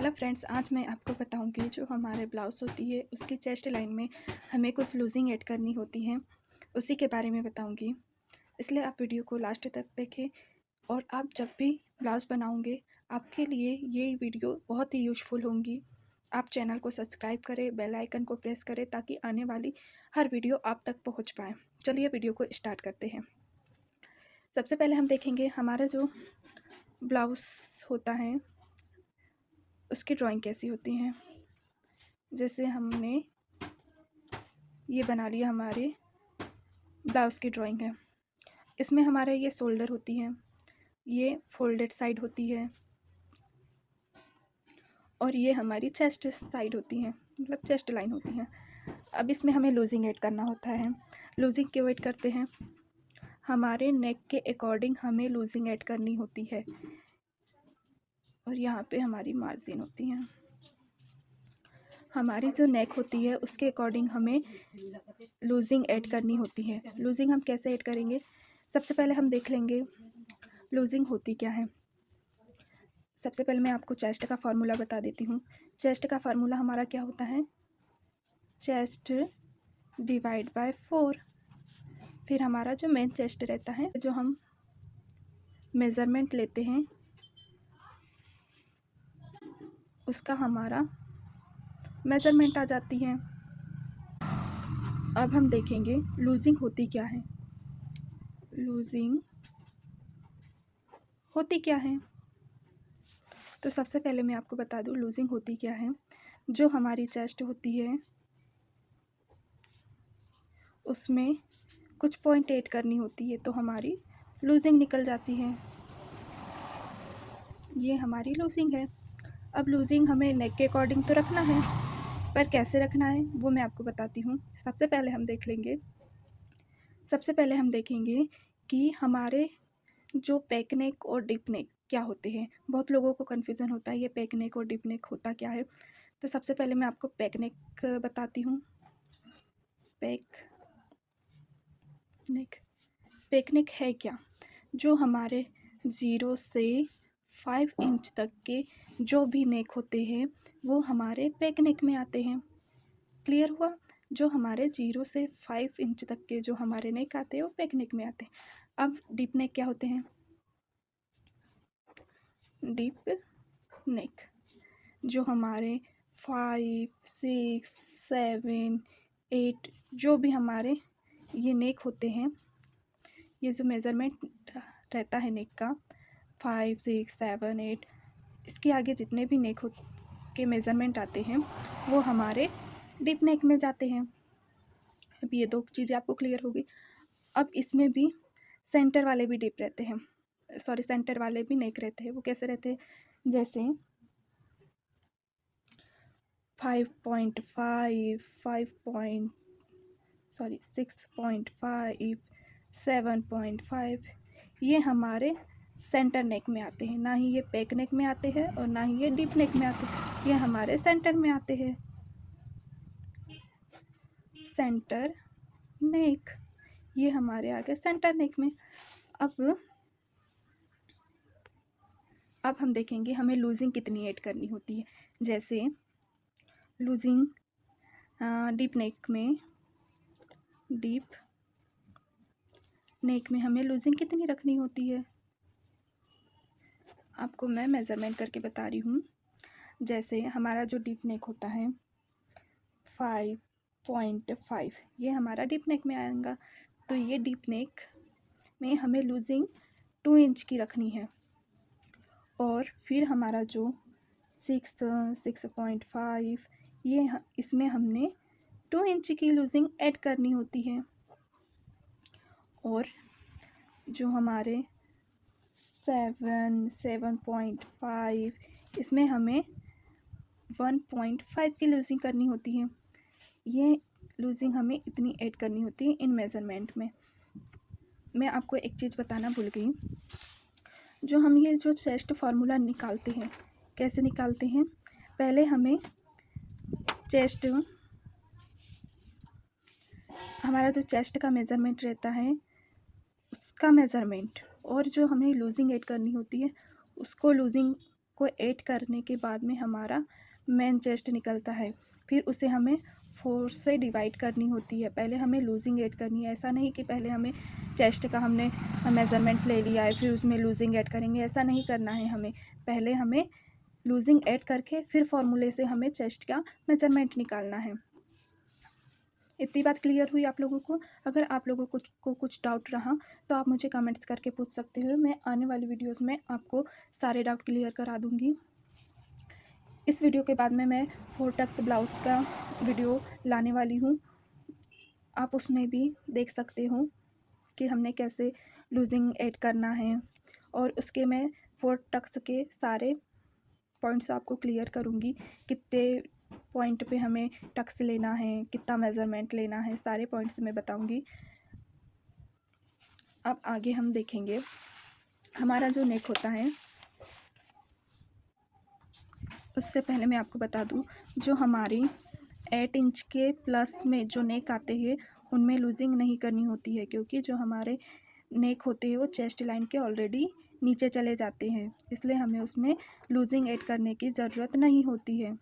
Hello friends, आज मैं आपको बताऊंगी जो हमारे ब्लाउज़ होती है उसकी चेस्ट लाइन में हमें कुछ लूजिंग ऐड करनी होती है, उसी के बारे में बताऊंगी। इसलिए आप वीडियो को लास्ट तक देखें और आप जब भी ब्लाउज़ बनाओगे आपके लिए ये वीडियो बहुत ही यूज़फुल होंगी। आप चैनल को सब्सक्राइब करें, बेल आइकन को प्रेस करें ताकि आने वाली हर वीडियो आप तक पहुँच पाए। चलिए वीडियो को स्टार्ट करते हैं। सबसे पहले हम देखेंगे हमारा जो ब्लाउज़ होता है उसकी ड्राइंग कैसी होती है। जैसे हमने ये बना लिया, हमारे ब्लाउज़ की ड्राइंग है। इसमें हमारे ये शोल्डर होती है, ये फोल्डेड साइड होती है और ये हमारी चेस्ट साइड होती है, मतलब चेस्ट लाइन होती है। अब इसमें हमें लूजिंग ऐड करना होता है। लूजिंग क्यों ऐड करते हैं? हमारे नेक के अकॉर्डिंग हमें लूजिंग ऐड करनी होती है और यहाँ पे हमारी मार्जिन होती है। हमारी जो नेक होती है उसके अकॉर्डिंग हमें लूजिंग ऐड करनी होती है। लूजिंग हम कैसे ऐड करेंगे? सबसे पहले हम देख लेंगे लूजिंग होती क्या है। सबसे पहले मैं आपको चेस्ट का फार्मूला बता देती हूँ। चेस्ट का फार्मूला हमारा क्या होता है? Chest divide by 4। फिर हमारा जो मेन चेस्ट रहता है, जो हम मेज़रमेंट लेते हैं उसका हमारा मेज़रमेंट आ जाती है। अब हम देखेंगे लूजिंग होती क्या है। लूजिंग होती क्या है? तो सबसे पहले मैं आपको बता दूं लूजिंग होती क्या है। जो हमारी चेस्ट होती है उसमें कुछ पॉइंट ऐड करनी होती है तो हमारी लूजिंग निकल जाती है। ये हमारी लूजिंग है। अब लूजिंग हमें नेक के अकॉर्डिंग तो रखना है, पर कैसे रखना है वो मैं आपको बताती हूँ। सबसे पहले हम देखेंगे कि हमारे जो पैक नेक और डिप नेक क्या होते हैं। बहुत लोगों को कन्फ्यूज़न होता है ये पैक नेक और डिप नेक होता क्या है। तो सबसे पहले मैं आपको पैक नेक बताती हूँ। पैक नेक है क्या? जो हमारे 0 से 5 इंच तक के जो भी नेक होते हैं वो हमारे पैक नेक में आते हैं। क्लियर हुआ? जो हमारे 0 से 5 इंच तक के जो हमारे नेक आते हैं वो पैक नेक में आते हैं। अब डीप नेक क्या होते हैं? डीप नेक जो हमारे 5, 6, 7, 8 जो भी हमारे ये नेक होते हैं, ये जो मेज़रमेंट रहता है नेक का 5, 6, 7, 8, इसके आगे जितने भी नेक के मेज़रमेंट आते हैं वो हमारे डीप नेक में जाते हैं। अब ये दो चीज़ें आपको क्लियर होगी। अब इसमें भी सेंटर वाले भी डीप रहते हैं, सेंटर वाले भी नेक रहते हैं। वो कैसे रहते हैं? जैसे 5.5, 6.5, 7.5 ये हमारे सेंटर नेक में आते हैं। ना ही ये पैक नेक में आते हैं और ना ही ये डीप नेक में आते हैं, ये हमारे सेंटर में आते हैं। सेंटर नेक ये हमारे आ गए सेंटर नेक में। अब हम देखेंगे हमें लूजिंग कितनी ऐड करनी होती है। जैसे लूजिंग डीप नेक में हमें लूजिंग कितनी रखनी होती है आपको मैं मेज़रमेंट करके बता रही हूँ। जैसे हमारा जो डीप नेक होता है 5.5 ये हमारा डीप नेक में आएगा, तो ये डीप नेक में हमें लूजिंग 2 इंच की रखनी है। और फिर हमारा जो 6.5 ये इसमें हमने 2 इंच की लूजिंग ऐड करनी होती है। और जो हमारे 7.5 इसमें हमें 1.5 की लूजिंग करनी होती है। ये लूजिंग हमें इतनी ऐड करनी होती है इन मेज़रमेंट में। मैं आपको एक चीज़ बताना भूल गई। जो हम ये जो चेस्ट फार्मूला निकालते हैं, कैसे निकालते हैं? पहले हमें चेस्ट, हमारा जो चेस्ट का मेज़रमेंट रहता है उसका मेज़रमेंट और जो हमें लूजिंग ऐड करनी होती है उसको लूजिंग को ऐड करने के बाद में हमारा मेन चेस्ट निकलता है। फिर उसे हमें 4 से डिवाइड करनी होती है। पहले हमें लूजिंग ऐड करनी है। ऐसा नहीं कि पहले हमें चेस्ट का हमने मेज़रमेंट ले लिया है फिर उसमें लूजिंग ऐड करेंगे, ऐसा नहीं करना है हमें। पहले हमें लूजिंग ऐड करके फिर फॉर्मूले से हमें चेस्ट का मेज़रमेंट निकालना है। इतनी बात क्लियर हुई आप लोगों को? अगर आप लोगों को कुछ डाउट रहा तो आप मुझे कमेंट्स करके पूछ सकते हो। मैं आने वाली वीडियोस में आपको सारे डाउट क्लियर करा दूँगी। इस वीडियो के बाद में मैं 4 टक्स ब्लाउज़ का वीडियो लाने वाली हूँ। आप उसमें भी देख सकते हो कि हमने कैसे लूजिंग ऐड करना है, और उसके मैं 4 टक्स के सारे पॉइंट्स आपको क्लियर करूँगी। कितने पॉइंट पे हमें टक्स लेना है, कितना मेज़रमेंट लेना है, सारे पॉइंट्स मैं बताऊँगी। अब आगे हम देखेंगे हमारा जो नेक होता है। उससे पहले मैं आपको बता दूं, जो हमारी 8 इंच के प्लस में जो नेक आते हैं उनमें लूजिंग नहीं करनी होती है, क्योंकि जो हमारे नेक होते हैं वो चेस्ट लाइन के ऑलरेडी नीचे चले जाते हैं, इसलिए हमें उसमें लूजिंग ऐड करने की ज़रूरत नहीं होती है।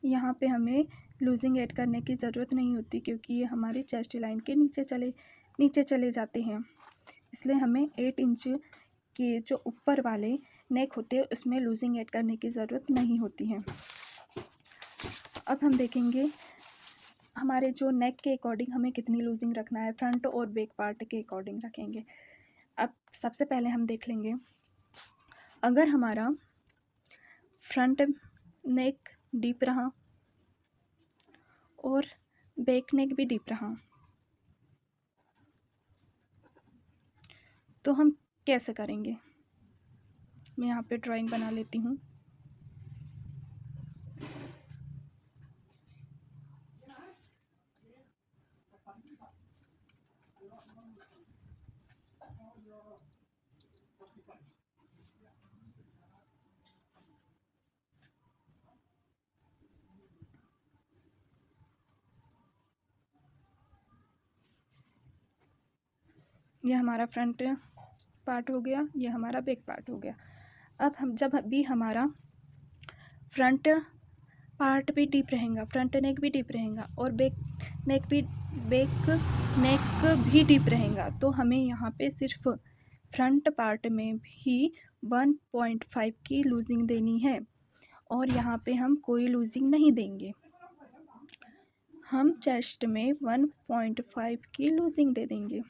यहाँ पे हमें लूजिंग ऐड करने की ज़रूरत नहीं होती, क्योंकि ये हमारी चेस्ट लाइन के नीचे चले जाते हैं। इसलिए हमें 8 इंच के जो ऊपर वाले नेक होते हैं उसमें लूजिंग ऐड करने की ज़रूरत नहीं होती है। अब हम देखेंगे हमारे जो नेक के अकॉर्डिंग हमें कितनी लूजिंग रखना है, फ्रंट और बैक पार्ट के अकॉर्डिंग रखेंगे। अब सबसे पहले हम देख लेंगे, अगर हमारा फ्रंट नेक डीप रहा और बैक नेक भी डीप रहा तो हम कैसे करेंगे। मैं यहाँ पे ड्राइंग बना लेती हूँ। ये हमारा फ्रंट पार्ट हो गया, ये हमारा बैक पार्ट हो गया। अब हम जब भी हमारा फ्रंट पार्ट भी डीप रहेगा, फ्रंट नेक भी डीप रहेगा और बैक नेक भी डीप रहेगा, तो हमें यहाँ पे सिर्फ फ्रंट पार्ट में भी 1.5 की लूजिंग देनी है, और यहाँ पे हम कोई लूजिंग नहीं देंगे। हम चेस्ट में 1.5 की लूजिंग दे देंगे।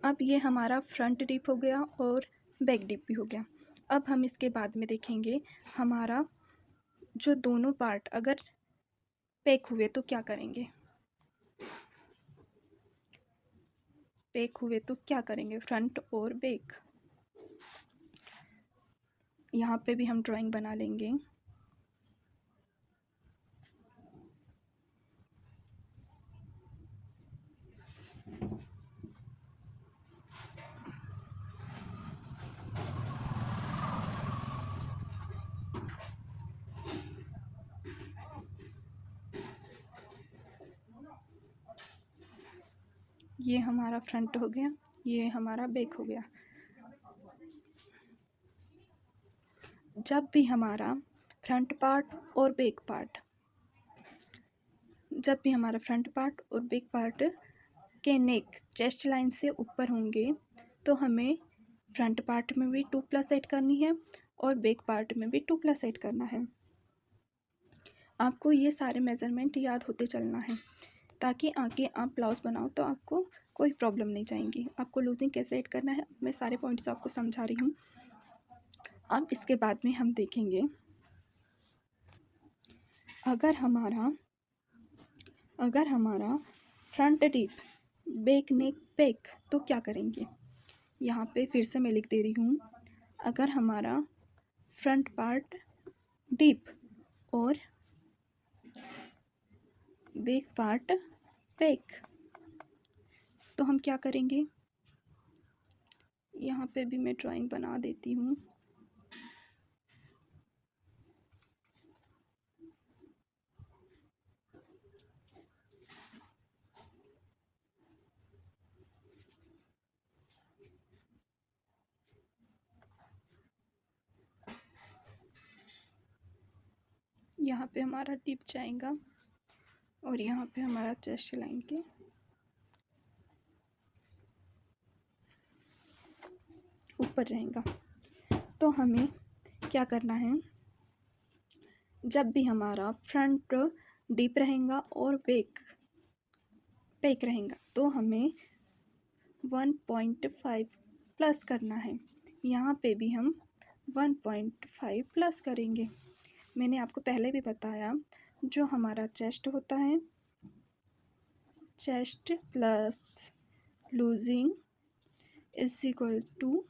अब ये हमारा फ्रंट डीप हो गया और बैक डीप भी हो गया। अब हम इसके बाद में देखेंगे हमारा जो दोनों पार्ट अगर पैक हुए तो क्या करेंगे। पैक हुए तो क्या करेंगे, फ्रंट और बैक। यहाँ पे भी हम ड्राइंग बना लेंगे। ये हमारा फ्रंट हो गया, ये हमारा बैक हो गया। जब भी हमारा फ्रंट पार्ट और बैक पार्ट के नेक चेस्ट लाइन से ऊपर होंगे तो हमें फ्रंट पार्ट में भी 2+ ऐड करनी है और बैक पार्ट में भी 2+ ऐड करना है। आपको ये सारे मेज़रमेंट याद होते चलना है, ताकि आगे आप ब्लाउज़ बनाओ तो आपको कोई प्रॉब्लम नहीं जाएंगी। आपको लूजिंग कैसे ऐड करना है मैं सारे पॉइंट्स आपको समझा रही हूँ। अब इसके बाद में हम देखेंगे, अगर हमारा front deep back neck pack तो क्या करेंगे। यहाँ पे फिर से मैं लिख दे रही हूँ, अगर हमारा फ्रंट पार्ट डीप और बैक पार्ट पैक तो हम क्या करेंगे। यहाँ पे भी मैं ड्राइंग बना देती हूँ। यहाँ पे हमारा डिप जाएगा और यहाँ पे हमारा चेस्ट लाइन के ऊपर रहेगा। तो हमें क्या करना है, जब भी हमारा फ्रंट डीप रहेगा और बैक रहेगा तो हमें 1.5 प्लस करना है। यहाँ पे भी हम 1.5 प्लस करेंगे। मैंने आपको पहले भी बताया, जो हमारा चेस्ट होता है, chest plus losing is equal to,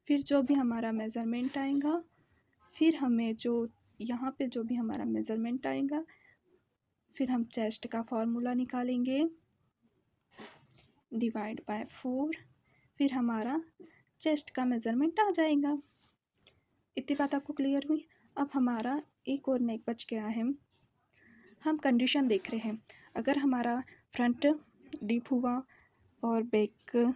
फिर जो भी हमारा मेज़रमेंट आएगा, फिर हमें जो यहाँ पे जो भी हमारा मेज़रमेंट आएगा, फिर हम चेस्ट का फॉर्मूला निकालेंगे डिवाइड बाय 4, फिर हमारा चेस्ट का मेज़रमेंट आ जाएगा। इतनी बात आपको क्लियर हुई। अब हमारा एक और नेक बच गया है। हम कंडीशन देख रहे हैं, अगर हमारा फ्रंट डीप हुआ और बैक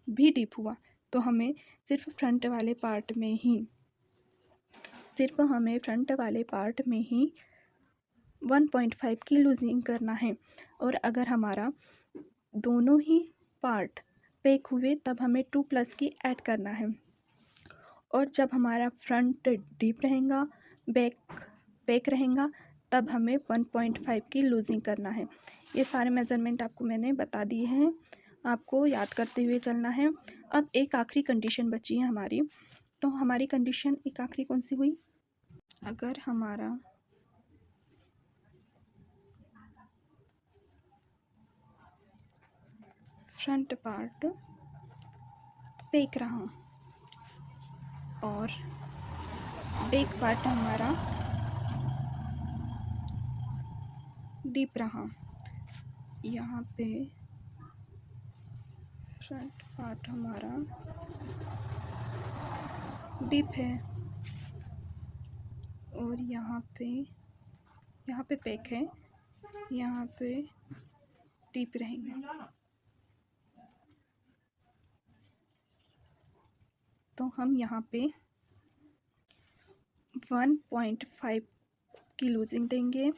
भी डीप हुआ तो हमें सिर्फ फ्रंट वाले पार्ट में ही 1.5 की लूजिंग करना है। और अगर हमारा दोनों ही पार्ट बैक हुए तब हमें 2 प्लस की ऐड करना है। और जब हमारा फ्रंट डीप रहेगा, बैक रहेगा, तब हमें 1.5 की लूजिंग करना है। ये सारे मेज़रमेंट आपको मैंने बता दिए हैं, आपको याद करते हुए चलना है। अब एक आखिरी कंडीशन बची है हमारी। तो हमारी कंडीशन एक आखिरी कौन सी हुई, अगर हमारा फ्रंट पार्ट बैक रहा और बैक पार्ट हमारा डीप रहा, यहाँ पे फ्रंट पार्ट हमारा डीप है और यहाँ पे बैक है, यहाँ पे डीप रहेंगे। तो हम यहाँ पे 1.5 की लूजिंग देंगे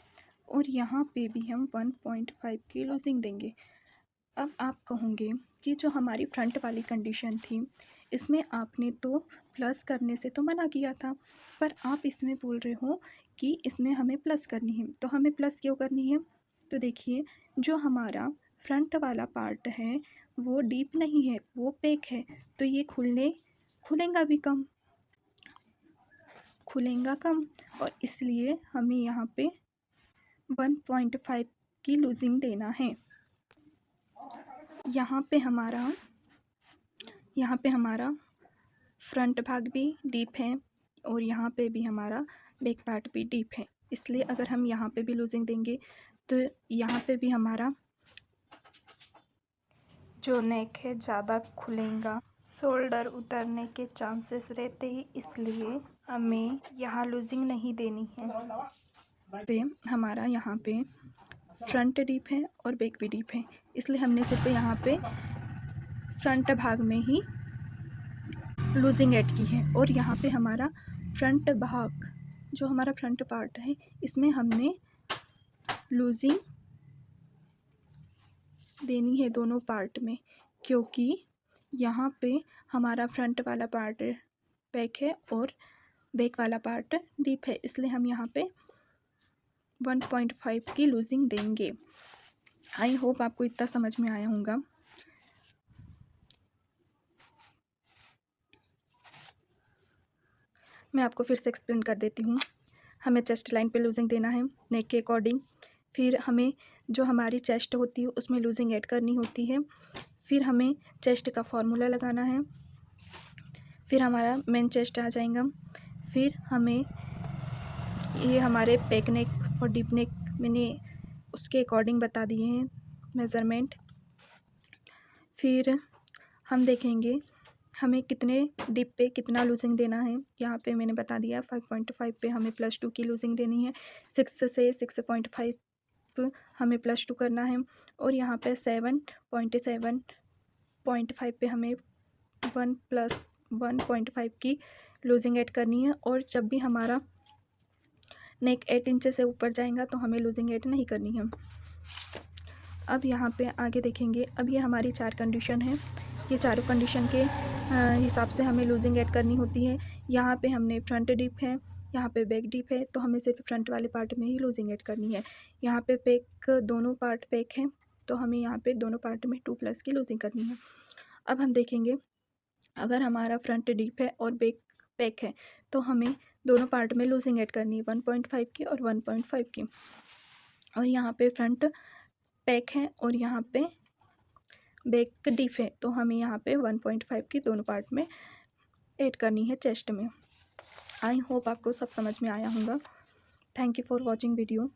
और यहाँ पे भी हम 1.5 की लूजिंग देंगे। अब आप कहोगे कि जो हमारी फ्रंट वाली कंडीशन थी, इसमें आपने तो प्लस करने से तो मना किया था, पर आप इसमें बोल रहे हो कि इसमें हमें प्लस करनी है। तो हमें प्लस क्यों करनी है? तो देखिए, जो हमारा फ्रंट वाला पार्ट है वो डीप नहीं है, वो बैक है, तो ये खुलेगा कम और इसलिए हमें यहाँ पे 1.5 की लूजिंग देना है। यहाँ पे हमारा फ्रंट भाग भी डीप है और यहाँ पे भी हमारा बैक पार्ट भी डीप है, इसलिए अगर हम यहाँ पे भी लूजिंग देंगे तो यहाँ पे भी हमारा जो नेक है ज़्यादा खुलेगा, शोल्डर उतरने के चांसेस रहते हैं, इसलिए हमें यहाँ लूजिंग नहीं देनी है। से हमारा यहाँ पे फ्रंट डीप है और बैक भी डीप है, इसलिए हमने सिर्फ यहाँ पे फ्रंट भाग में ही लूजिंग ऐड की है। और यहाँ पे हमारा फ्रंट भाग, जो हमारा फ्रंट पार्ट है, इसमें हमने लूजिंग देनी है दोनों पार्ट में, क्योंकि यहाँ पे हमारा फ्रंट वाला पार्ट बैक है और बैक वाला पार्ट डीप है, इसलिए हम यहाँ पे 1.5 की लूजिंग देंगे। आई होप आपको इतना समझ में आया होगा। मैं आपको फिर से एक्सप्लेन कर देती हूँ। हमें चेस्ट लाइन पे लूजिंग देना है नेक के अकॉर्डिंग, फिर हमें जो हमारी चेस्ट होती है उसमें लूजिंग ऐड करनी होती है, फिर हमें चेस्ट का फॉर्मूला लगाना है, फिर हमारा मेन चेस्ट आ जाएगा, फिर हमें ये हमारे बैक नेक और डीप नेक मैंने उसके अकॉर्डिंग बता दिए हैं मेज़रमेंट। फिर हम देखेंगे हमें कितने डिप पे कितना लूजिंग देना है। यहाँ पे मैंने बता दिया 5.5 पे हमें +2 की लूजिंग देनी है, 6 से 6.5 हमें +2 करना है, और यहाँ पे 7.5 पे हमें 1+1.5 की लूजिंग ऐड करनी है। और जब भी हमारा नेक 8 इंच से ऊपर जाएगा तो हमें लूजिंग ऐड नहीं करनी है। अब यहाँ पे आगे देखेंगे। अब ये हमारी 4 कंडीशन है। ये चारों कंडीशन के हिसाब से हमें लूजिंग ऐड करनी होती है। यहाँ पे हमने फ्रंट डीप है, यहाँ पे बैक डीप है, तो हमें सिर्फ फ्रंट वाले पार्ट में ही लूजिंग ऐड करनी है। यहाँ पे पैक, दोनों पार्ट पैक हैं, तो हमें यहाँ पे दोनों पार्ट में 2+ की लूजिंग करनी है। अब हम देखेंगे, अगर हमारा फ्रंट डीप है और बैक पैक है तो हमें दोनों पार्ट में लूजिंग ऐड करनी है 1.5 की और 1.5 की। और यहाँ पे फ्रंट पैक है और यहाँ पे बैक डीप है, तो हमें यहाँ पे 1.5 की दोनों पार्ट में ऐड करनी है चेस्ट में। आई होप आपको सब समझ में आया होगा। Thank you for watching video.